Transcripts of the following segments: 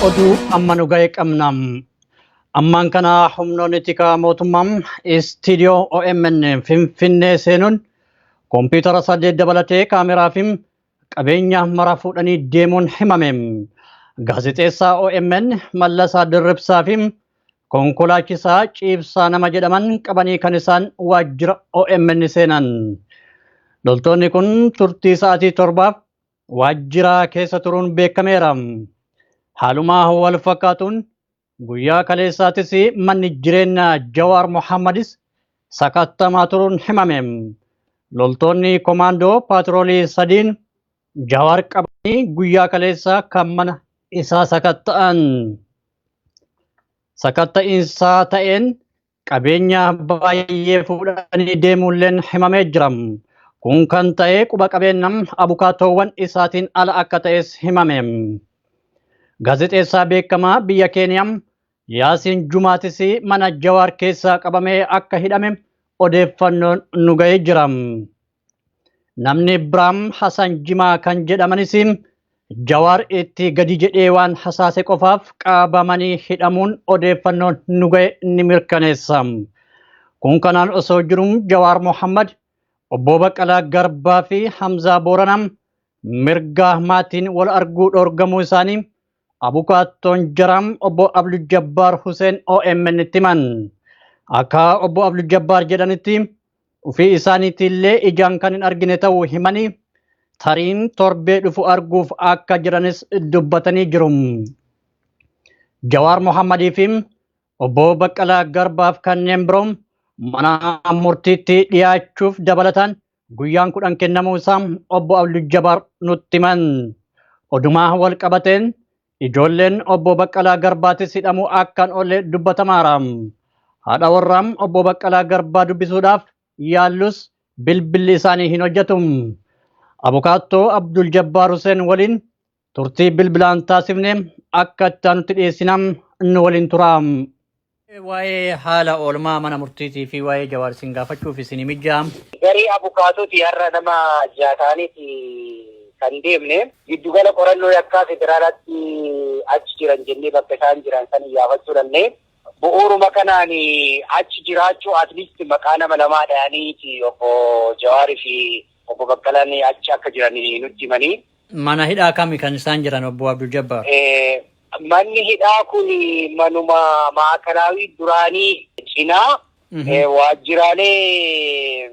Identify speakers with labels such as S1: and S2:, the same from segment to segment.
S1: oduu amma nu ga'e qabnam. Ammaan kana humnoonni tika mootummaan istiidiyoo OMN Finfinnee seenuun kompiitara 8 dabalatee kaameraa fi qabeenya mara fuudhanii deemuun himame. Gaazexeessaa OMN Mallasaa Dirribsaa fi konkolaachisaa Ciibsaa nama jedhaman qabanii kan isaan waajjira OMN seenan. Loltoonni kun turtii sa'aatii 7 waajjira keessa turuun beekameera. Haaluma wal fakkaatuun guyyaa kaleessaatis manni jireenyaa Jawaar Mohammedis sakattamaa turuun himame. Loltoonni komaandoo paatroolii 3 Jawaar qabanii guyyaa kaleessaa kan mana isaa sakatta'an. Sakatta'iinsaa ta'een qabeenya baay'ee fuudhanii deemuulleen himamee jira. Kun kan ta'e quba qabeenyam abukaatoowwan isaatiin ala akka ta'es himame. Gaazexeessaa beekamaa biyya Keeniyaa Yaasiin Jumaatis mana Jawaar keessaa qabamee akka hidhame odeeffannoon nu ga'ee jira. Namni Ibraam Hasan Jimaa kan jedhamanis Jawaar itti gadi jedhee waan hasaase qofaaf qabamanii hidhamuun odeeffannoon nu ga'e ni mirkaneessa. Kun kanaan osoo jiru Jawaar Mohammed obbo Baqqalaa Garbaa fi Hamzaa Booranaa mirga maatiin wal arguu dhorgamuu isaanii abukaattoon jaram obbo Abdul Jabbaar Hussein OMN timan. Akka obbo Abdul Jabbaar jedhanitti ofii isaaniitillee ijaan kan hin argine ta'uu himanii tariin torbee dhufu arguuf akka jiranis dubbatanii jiru. Jawaar Mohammadii fi obbo Baqqalaa Garbaaf kanneen biroo mana murtiitti dhiyaachuuf dabalataan guyyaan 10 kennamuu isaa obbo Abdul Jabbaar nutti himan. Odumaa wal qabateen ijoolleen obbo Baqqalaa Garbaatis hidhamuu akkan oolle dubbatamaara. Haadha warraam obbo Baqqalaa Garbaa dubbisuudhaaf yaallus bilbilli isaanii hin hojjetu. Abukaattoo Abdul Jabbaar Hussein waliin turtii bilbilaan taasifne akka itti nutti dhiyeessinam nu waliin tura. Waa'ee haala oolmaa mana murtiitii fi waa'ee Jawaar isin gaafachuuf isin mijaa.
S2: Garii abukaatooti har'a nama jaataaniiti kan deemne giddugala qorannoo yakkaa federaalaatti achi jiran jennee bakka isaan jiran san iyyaafachuu dandeenye. Bu'uuruma kanaan achi jiraachuu atleast maqaa nama lamaa dhayaniiti obbo Jawaarii fi obbo Baqqalaan achi akka jiran nutti himanii.
S1: Mana hidhaa kami kan isaan jiran obbo Abdul Jabbaar?
S2: Manni hidhaa kun manuma maakalaawii duraanii cinaa waajjiraalee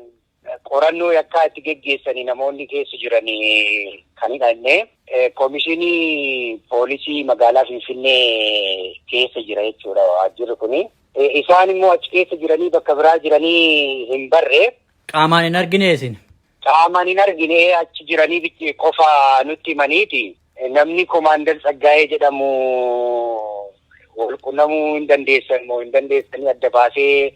S2: qorannoo yakkaa itti geggeessanii namoonni keessa jiran kan hidhanne komishinii poolisii magaalaa Finfinnee keessa jira jechuudha waajjirri kun. Isaan immoo achi keessa jiranii bakka biraa jiranii hin barre.
S1: Qaamaan hin argine isin?
S2: Qaamaan hin argine achi jiranii qofa nutti himaniiti. Namni Komaandar Tsaggaayee jedhamu wal qunnamuu hin dandeessan moo hin dandeessanii adda baasee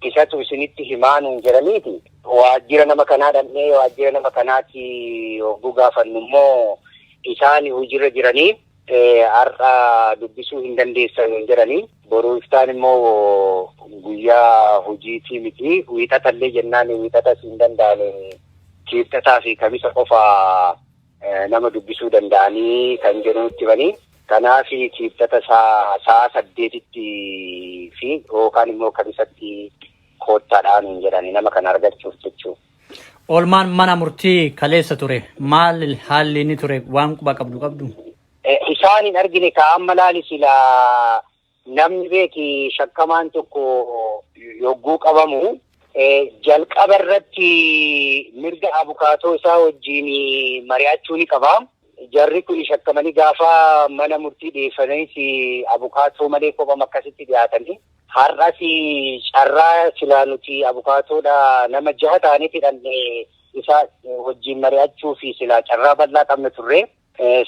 S2: isatu isinitti himaanu jedhaniiti. Waajjira nama kanaa dhabnee waajjira nama kanaatti yogguu gaafannu immoo isaan hojiirra jiranii har'a dubbisuu hin dandeessan jedhanii. Boruu iftaan immoo guyyaa hojiitii miti wiixatallee jennaan wiixatas hin danda'an kiibxataa fi kamisa qofa nama dubbisuu danda'anii kan jedhutti banii. Kanaaf kiibxata sa'a 8tti fi yookaan immoo kamisatti koottaadhaan jedhanii nama kana argachuuf jechuudha.
S1: Oolmaan mana murtii kaleessa ture maal haalli inni ture waan quba qabdu?
S2: Isaan hin argine ka'amma laali silaa namni beeki shakkamaan tokko yogguu qabamu jalqaba irratti mirga abukaatoo isaa wajjin mari'achuu ni qaba. Jarri kun shakkamanii gaafa mana murtii dhiyeeffananis abukaatoo malee kophaa akkasitti dhiyaatanii. Har'as carraa silaa nuti abukaatoodha nama 6 ta'anii hidhannee isaa wajjin mari'achuu fi silaa carraa bal'aa qabna turre.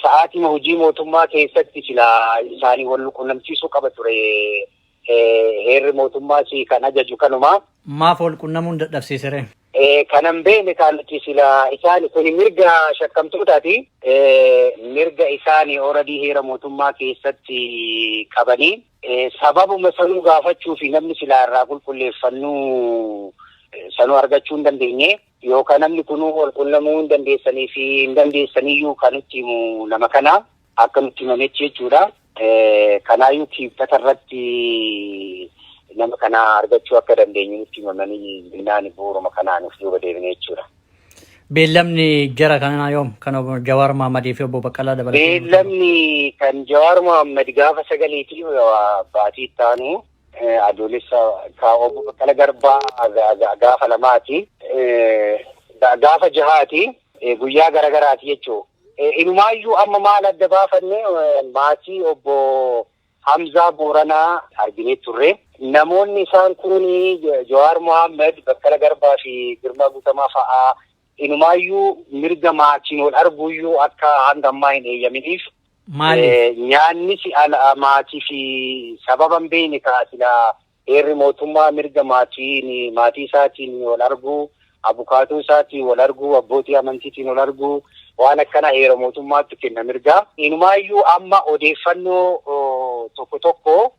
S2: Sa'aatii hojii mootummaa keessatti silaa isaanii wal qunnamsiisuu qaba ture. Heerri mootummaas kan ajaju kanuma.
S1: Maaf wal qunnamuun dadhabsiisere?
S2: Kanan beekne kanatti silaa isaan kun mirga shakkamtootaati. Mirga isaanii ooradii heera mootummaa keessatti qabanii. Sababuma sanuu gaafachuu fi namni silaa irraa qulqulleeffannuu sanuu argachuu hin dandeenye. Yookaan namni kunuu wal qunnamuu hin dandeessanii fi hin dandeessaniyyuu kan nutti himu nama kana. akka nutti himametti jechuudha. Kanaayyuu kibbata irratti nama kana argachuu akka dandeenyu nutti himamanii jennaan bu'uuruma kanaan of duuba deebine jechuudha.
S1: Beellamni jara kana yoom kan Jawaar Mohammed fi obbo Baqqalaa dabalatee?
S2: Beellamni kan Jawaar Mohammed gaafa sagaliitii baatii taanu adoolessa ka obbo Baqqalaa Garbaa gaafa lamaati. Gaafa jahaati guyyaa garagaraati jechuudha. Inumaayyuu amma maal adda baafanne maatii obbo Hamzaa Booranaa arginee turre. Namoonni isaan kunii Jawaar Mohammed, Baqqalaa Garbaa fi Girmaa Guutamaa fa'aa inumaayyuu mirga maatiin ol arguuyyuu akka hanga ammaa hin eeyyaminiif. Nyaanni maatii fi sababa hin beekne kaasila heerri mootummaa mirga maatii isaatiin ol arguu, abukaatuu isaatiin ol arguu, abbootii amantiitiin ol arguu waan akkana heera mootummaatti kenna mirga. Inumaayyuu amma odeeffannoo tokko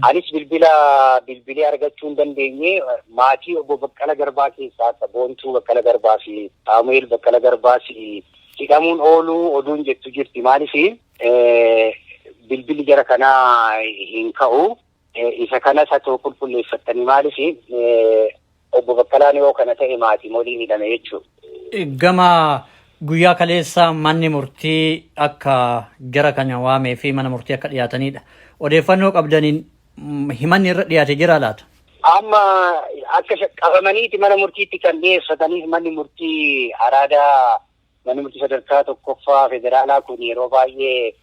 S2: anis bilbilee argachuu hin dandeenye maatii obbo Baqqalaa Garbaa keessaa akka Boontuu Baqqalaa Garbaa fi Saamu'eel Baqqalaa Garbaa hidhamuun ooluu oduun jettu jirti. Maaliif bilbilli jara kanaa hin ka'u. Isa kanas haa ta'u qulqulleeffattanii maaliif obbo Baqqalaan yoo kana ta'e maatii waliin hidhame jechuudha.
S1: Gama guyyaa kaleessaa manni murtii akka jara kana waamee fi mana murtii akka dhiyaatanidha. Odeeffannoo qabdaniin himanni irra dhiyaate jira laata?
S2: Amma akka qabamaniiti mana murtiitti kan dhiyeeffataniif manni murtii araadaa manni murtii sadarkaa tokkoffaa federaalaa kun yeroo baay'ee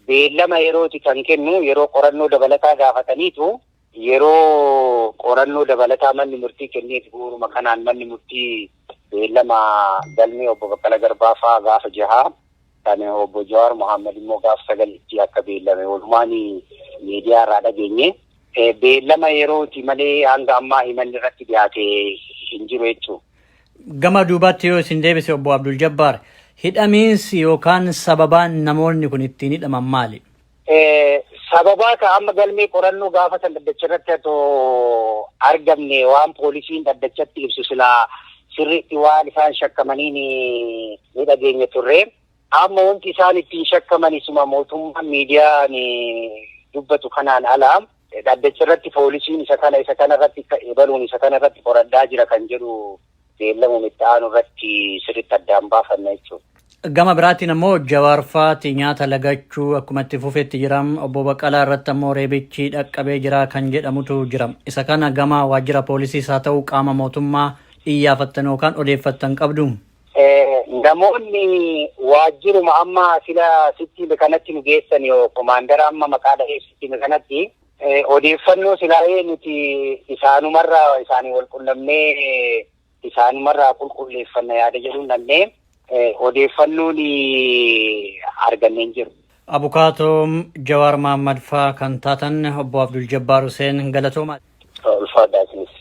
S2: beellama yerooti kan kennu yeroo qorannoo dabalataa gaafataniitu yeroo qorannoo dabalataa manni murtii kenneeti bu'uuruma kanaan manni murtii beellama galmee obbo Baqqalaa Garbaa fa'aa gaafa jahaa kan obbo Jawaar Mohammed immoo gaafa sagalitti akka beellame walumaan miidiyaa irraa dhageenye beellama yerooti malee hanga ammaa himanni irratti dhiyaate hin jiru jechuudha.
S1: Gama duubaatti yoo isin deebise obbo Abdul Jabbaar hidhamiinsi yookaan sababaan namoonni kun ittiin hidhaman maali?
S2: Sababaa ka amma galmee qorannoo gaafa san dhaddacha irratti hatoo argamne waan poolisiin dhaddachatti ibsu silaa sirriitti waan isaan shakkamaniin ni dhageenya turre. Amma wanti isaan ittiin shakkamaniisuma mootummaan miidiyaan dubbatu kanaan alaa dhaddacha irratti poolisiin isa kana irratti ebaluun isa kana irratti qoraddaa jira kan jedhu beellamuun itti aanu irratti sirriitti addaan baafanna jechuudha.
S1: Gama biraatiin ammoo Jawaar faati nyaata lagachuu akkuma itti fufeetti jiram obbo Baqqalaa irratti ammoo reebichi dhaqqabee jira kan jedhamutu jira. Isa kana gama waajjira poolisiis haa ta'u qaama mootummaa iyyaafatan yookaan odeeffatan qabdu.
S2: Namoonni waajjiruma amma sila sitti kanatti nu geessan yoo komaandara amma maqaa dhahee sitti kanatti odeeffannoo silaa nuti isaanumarraa isaanii wal qunnamnee isaanumarraa qulqulleeffanna yaada jedhuun nannee odeeffannoon arganneen jiru.
S1: Abukaatoom Jawaar Mohammed faa kan taatan obbo Abdul Jabbaar Hussein galatoomaa.
S2: Ulfaadhaa isinis.